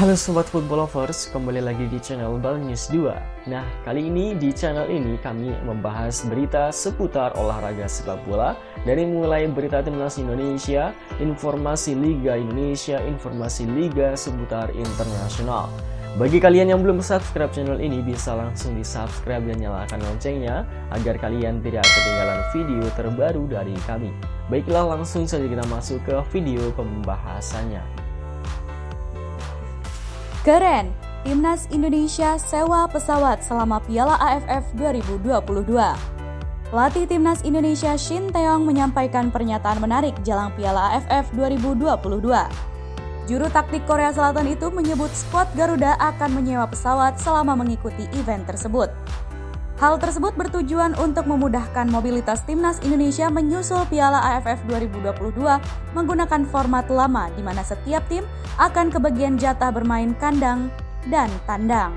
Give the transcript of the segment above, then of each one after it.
Halo Sobat Football Lovers, kembali lagi di channel Bal News 2. Nah, kali ini di channel ini kami membahas berita seputar olahraga sepak bola. Dari mulai berita timnas Indonesia, informasi Liga Indonesia, informasi Liga seputar internasional. Bagi kalian yang belum subscribe channel ini, bisa langsung di subscribe dan nyalakan loncengnya agar kalian tidak ketinggalan video terbaru dari kami. Baiklah, langsung saja kita masuk ke video pembahasannya. Keren, Timnas Indonesia sewa pesawat selama Piala AFF 2022. Pelatih Timnas Indonesia Shin Tae-yong menyampaikan pernyataan menarik jelang Piala AFF 2022. Juru taktik Korea Selatan itu menyebut skuad Garuda akan menyewa pesawat selama mengikuti event tersebut. Hal tersebut bertujuan untuk memudahkan mobilitas Timnas Indonesia menyusul Piala AFF 2022 menggunakan format lama di mana setiap tim akan kebagian jatah bermain kandang dan tandang.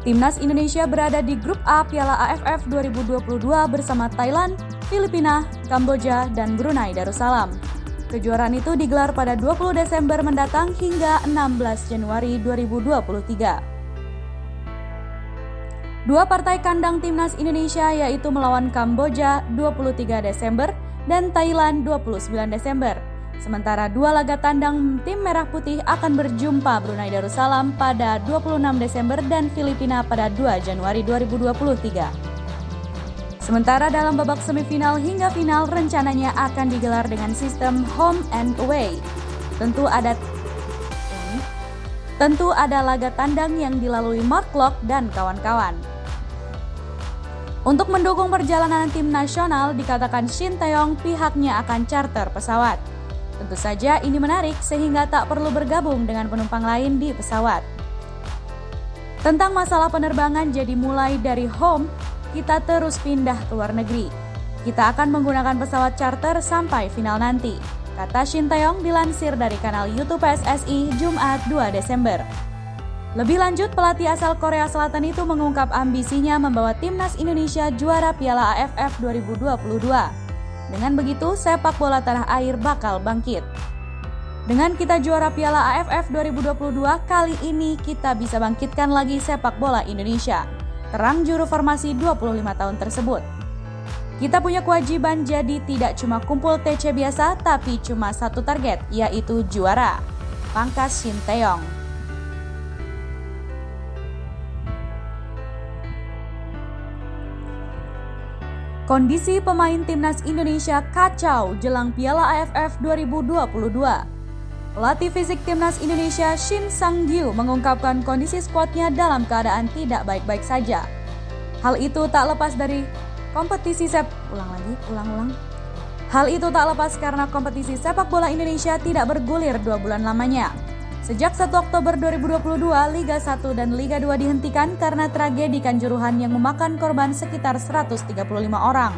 Timnas Indonesia berada di grup A Piala AFF 2022 bersama Thailand, Filipina, Kamboja, dan Brunei Darussalam. Kejuaraan itu digelar pada 20 Desember mendatang hingga 16 Januari 2023. Dua partai kandang Timnas Indonesia yaitu melawan Kamboja 23 Desember dan Thailand 29 Desember. Sementara dua laga tandang tim Merah Putih akan berjumpa Brunei Darussalam pada 26 Desember dan Filipina pada 2 Januari 2023. Sementara dalam babak semifinal hingga final rencananya akan digelar dengan sistem home and away. Tentu ada laga tandang yang dilalui Mark Locke dan kawan-kawan. Untuk mendukung perjalanan tim nasional, dikatakan Shin Tae-yong pihaknya akan charter pesawat. Tentu saja ini menarik sehingga tak perlu bergabung dengan penumpang lain di pesawat. Tentang masalah penerbangan, jadi mulai dari home, kita terus pindah ke luar negeri. Kita akan menggunakan pesawat charter sampai final nanti, kata Shin Tae-yong dilansir dari kanal YouTube PSSI Jumat 2 Desember. Lebih lanjut, pelatih asal Korea Selatan itu mengungkap ambisinya membawa Timnas Indonesia juara Piala AFF 2022. Dengan begitu, sepak bola tanah air bakal bangkit. Dengan kita juara Piala AFF 2022, kali ini kita bisa bangkitkan lagi sepak bola Indonesia. Terang juru formasi 25 tahun tersebut. Kita punya kewajiban, jadi tidak cuma kumpul TC biasa, tapi cuma satu target, yaitu juara. Pangkas Shin Tae-yong. Kondisi pemain Timnas Indonesia kacau jelang Piala AFF 2022. Pelatih fisik Timnas Indonesia Shin Sang-gyu mengungkapkan kondisi skuadnya dalam keadaan tidak baik-baik saja. Hal itu tak lepas karena kompetisi sepak bola Indonesia tidak bergulir 2 bulan lamanya. Sejak 1 Oktober 2022, Liga 1 dan Liga 2 dihentikan karena tragedi Kanjuruhan yang memakan korban sekitar 135 orang.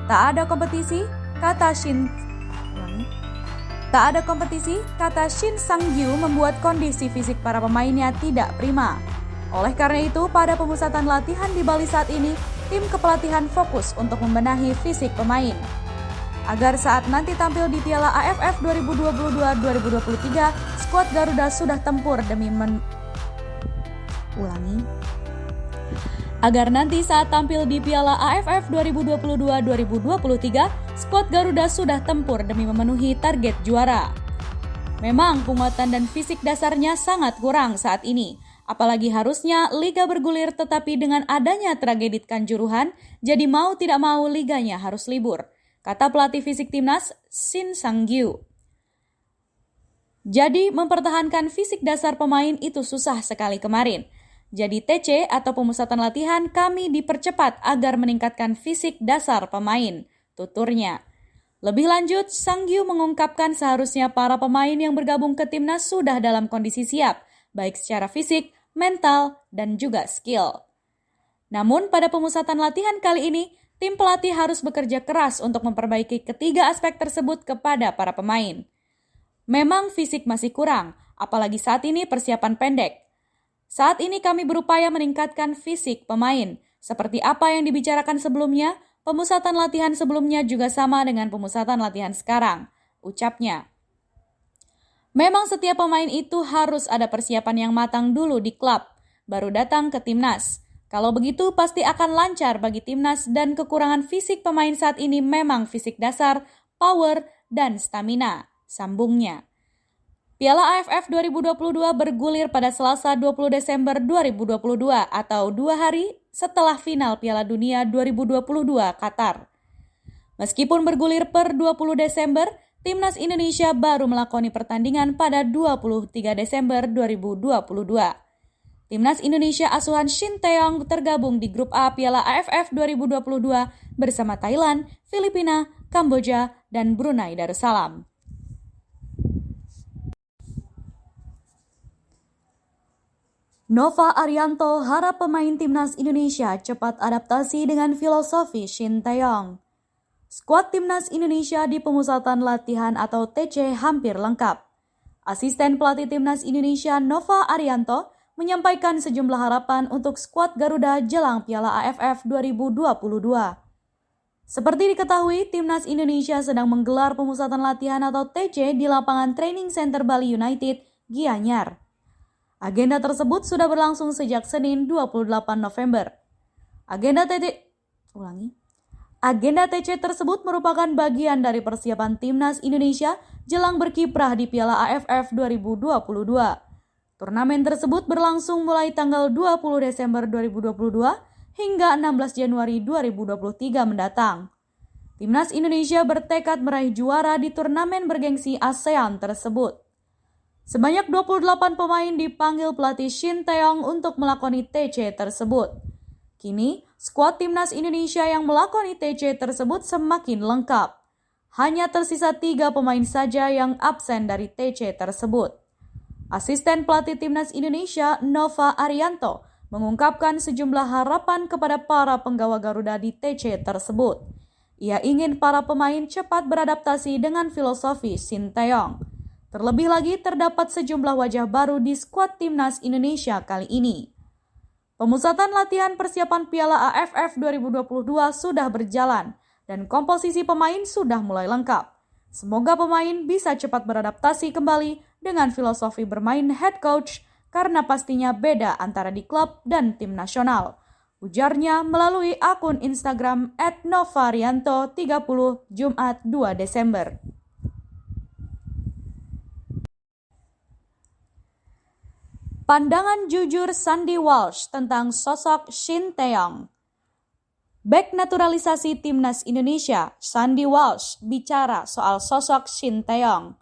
Tak ada kompetisi, kata Shin Sang-gyu membuat kondisi fisik para pemainnya tidak prima. Oleh karena itu, pada pemusatan latihan di Bali saat ini, tim kepelatihan fokus untuk membenahi fisik pemain. Agar saat nanti tampil di Piala AFF 2022-2023, skuad Garuda sudah tempur demi Agar nanti saat tampil di Piala AFF 2022-2023, skuad Garuda sudah tempur demi memenuhi target juara. Memang penguatan dan fisik dasarnya sangat kurang saat ini. Apalagi harusnya liga bergulir, tetapi dengan adanya tragedi Kanjuruhan, jadi mau tidak mau liganya harus libur, kata pelatih fisik timnas Shin Sang-gyu. Jadi mempertahankan fisik dasar pemain itu susah sekali kemarin. Jadi TC atau pemusatan latihan kami dipercepat agar meningkatkan fisik dasar pemain, tuturnya. Lebih lanjut, Sang-gyu mengungkapkan seharusnya para pemain yang bergabung ke timnas sudah dalam kondisi siap, baik secara fisik, mental, dan juga skill. Namun pada pemusatan latihan kali ini, tim pelatih harus bekerja keras untuk memperbaiki ketiga aspek tersebut kepada para pemain. Memang fisik masih kurang, apalagi saat ini persiapan pendek. Saat ini kami berupaya meningkatkan fisik pemain. Seperti apa yang dibicarakan sebelumnya, pemusatan latihan sebelumnya juga sama dengan pemusatan latihan sekarang, ucapnya. Memang setiap pemain itu harus ada persiapan yang matang dulu di klub, baru datang ke timnas. Kalau begitu pasti akan lancar bagi timnas dan kekurangan fisik pemain saat ini memang fisik dasar, power, dan stamina, sambungnya. Piala AFF 2022 bergulir pada Selasa 20 Desember 2022 atau 2 hari setelah final Piala Dunia 2022 Qatar. Meskipun bergulir per 20 Desember, Timnas Indonesia baru melakoni pertandingan pada 23 Desember 2022. Timnas Indonesia asuhan Shin Tae-yong tergabung di grup A Piala AFF 2022 bersama Thailand, Filipina, Kamboja, dan Brunei Darussalam. Nova Arianto harap pemain Timnas Indonesia cepat adaptasi dengan filosofi Shin Tae-yong. Skuad Timnas Indonesia di pemusatan latihan atau TC hampir lengkap. Asisten pelatih Timnas Indonesia Nova Arianto menyampaikan sejumlah harapan untuk skuad Garuda jelang Piala AFF 2022. Seperti diketahui, Timnas Indonesia sedang menggelar pemusatan latihan atau TC di lapangan Training Center Bali United, Gianyar. Agenda tersebut sudah berlangsung sejak Senin 28 November. Agenda TC tersebut merupakan bagian dari persiapan Timnas Indonesia jelang berkiprah di Piala AFF 2022. Turnamen tersebut berlangsung mulai tanggal 20 Desember 2022 hingga 16 Januari 2023 mendatang. Timnas Indonesia bertekad meraih juara di turnamen bergengsi ASEAN tersebut. Sebanyak 28 pemain dipanggil pelatih Shin Tae-yong untuk melakoni TC tersebut. Kini, skuad Timnas Indonesia yang melakoni TC tersebut semakin lengkap. Hanya tersisa 3 pemain saja yang absen dari TC tersebut. Asisten pelatih Timnas Indonesia Nova Arianto mengungkapkan sejumlah harapan kepada para penggawa Garuda di TC tersebut. Ia ingin para pemain cepat beradaptasi dengan filosofi Shin Tae-yong. Terlebih lagi terdapat sejumlah wajah baru di skuad Timnas Indonesia kali ini. Pemusatan latihan persiapan Piala AFF 2022 sudah berjalan dan komposisi pemain sudah mulai lengkap. Semoga pemain bisa cepat beradaptasi kembali dengan filosofi bermain head coach karena pastinya beda antara di klub dan tim nasional. Ujarnya melalui akun Instagram @novarianto30 Jumat 2 Desember. Pandangan jujur Sandy Walsh tentang sosok Shin Tae-yong. Bek naturalisasi Timnas Indonesia, Sandy Walsh, bicara soal sosok Shin Tae-yong.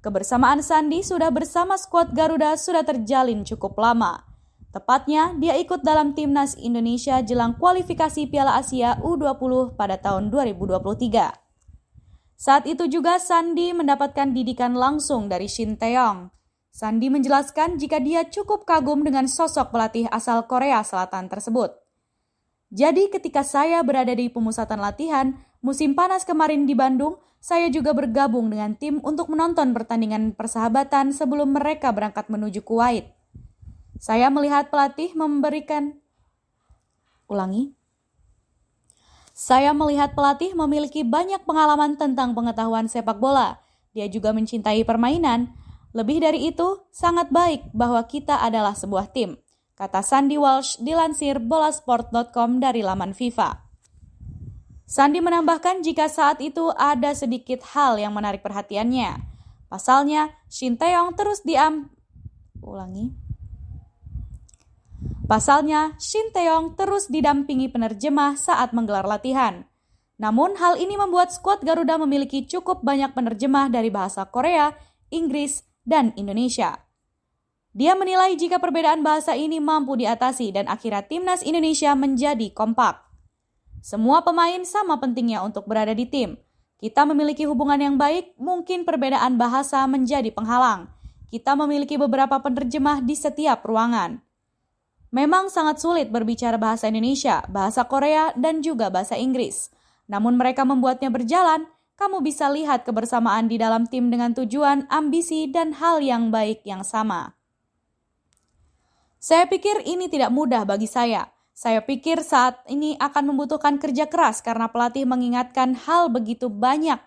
Kebersamaan Sandy sudah bersama skuad Garuda sudah terjalin cukup lama. Tepatnya, dia ikut dalam Timnas Indonesia jelang kualifikasi Piala Asia U20 pada tahun 2023. Saat itu juga Sandy mendapatkan didikan langsung dari Shin Tae-yong. Sandy menjelaskan jika dia cukup kagum dengan sosok pelatih asal Korea Selatan tersebut. Jadi ketika saya berada di pemusatan latihan, musim panas kemarin di Bandung, saya juga bergabung dengan tim untuk menonton pertandingan persahabatan sebelum mereka berangkat menuju Kuwait. Saya melihat pelatih memiliki banyak pengalaman tentang pengetahuan sepak bola. Dia juga mencintai permainan. Lebih dari itu, sangat baik bahwa kita adalah sebuah tim, kata Sandy Walsh dilansir bolasport.com dari laman FIFA. Sandy menambahkan jika saat itu ada sedikit hal yang menarik perhatiannya. Pasalnya, Shin Tae-yong terus didampingi penerjemah saat menggelar latihan. Namun, hal ini membuat skuad Garuda memiliki cukup banyak penerjemah dari bahasa Korea, Inggris, dan Indonesia. Dia menilai jika perbedaan bahasa ini mampu diatasi dan akhirnya Timnas Indonesia menjadi kompak. Semua pemain sama pentingnya untuk berada di tim. Kita memiliki hubungan yang baik, mungkin perbedaan bahasa menjadi penghalang. Kita memiliki beberapa penerjemah di setiap ruangan. Memang sangat sulit berbicara bahasa Indonesia, bahasa Korea, dan juga bahasa Inggris. Namun mereka membuatnya berjalan. Kamu bisa lihat kebersamaan di dalam tim dengan tujuan, ambisi, dan hal yang baik yang sama. Saya pikir ini tidak mudah bagi saya. Saya pikir saat ini akan membutuhkan kerja keras karena pelatih mengingatkan hal begitu banyak.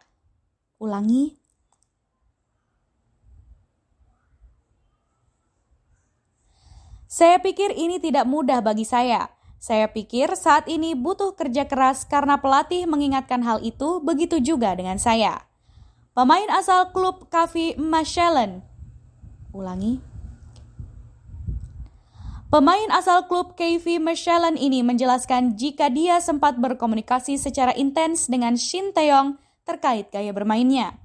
Saya pikir ini tidak mudah bagi saya. Saya pikir saat ini butuh kerja keras karena pelatih mengingatkan hal itu, begitu juga dengan saya. Pemain asal klub KV Mechelen. Pemain asal klub KV Mechelen ini menjelaskan jika dia sempat berkomunikasi secara intens dengan Shin Tae-yong terkait gaya bermainnya.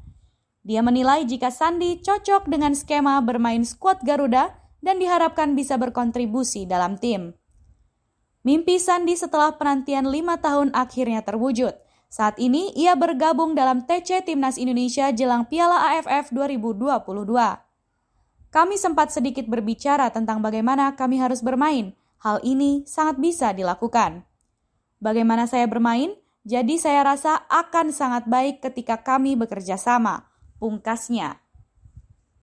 Dia menilai jika Sandi cocok dengan skema bermain skuad Garuda dan diharapkan bisa berkontribusi dalam tim. Mimpi Sandi setelah penantian 5 tahun akhirnya terwujud. Saat ini ia bergabung dalam TC Timnas Indonesia jelang Piala AFF 2022. Kami sempat sedikit berbicara tentang bagaimana kami harus bermain. Hal ini sangat bisa dilakukan. Bagaimana saya bermain? Jadi saya rasa akan sangat baik ketika kami bekerja sama, pungkasnya.